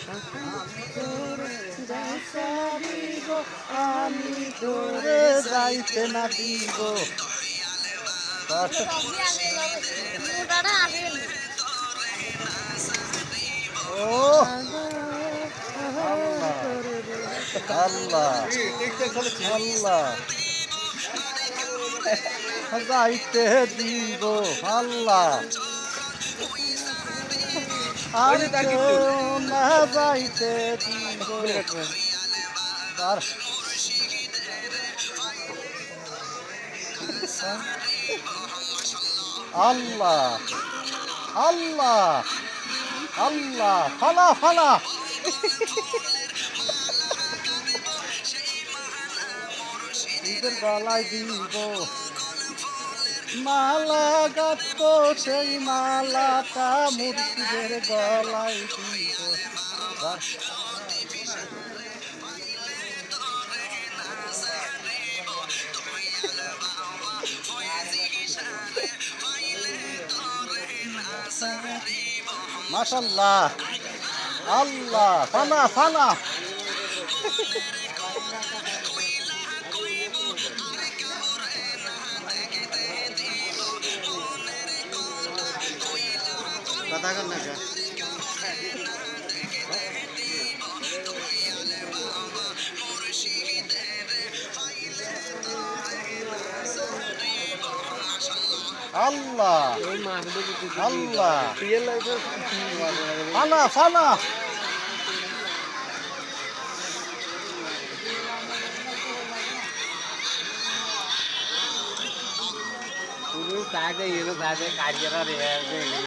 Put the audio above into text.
যাইতে না দিব আমি তোরে যাইতে না দিব ও আল্লাহ আল্লাহ আল্লাহ যাইতে দিব আল্লাহ আর না যাইতে দিব আর আল্লাহ আল্লাহ আল্লাহ ফালা ফালা ঈদের গলায় দিব মালা গাত সেই মালাটা মুর্শিদের গলায় দিব মাশাআল্লাহ আল্লাহ ফানা ফানা কথা কর না আল্লাহ আল্লাহ ফানা ফানা তুমি তাকে এলো ভাবে কারিয়ারা রে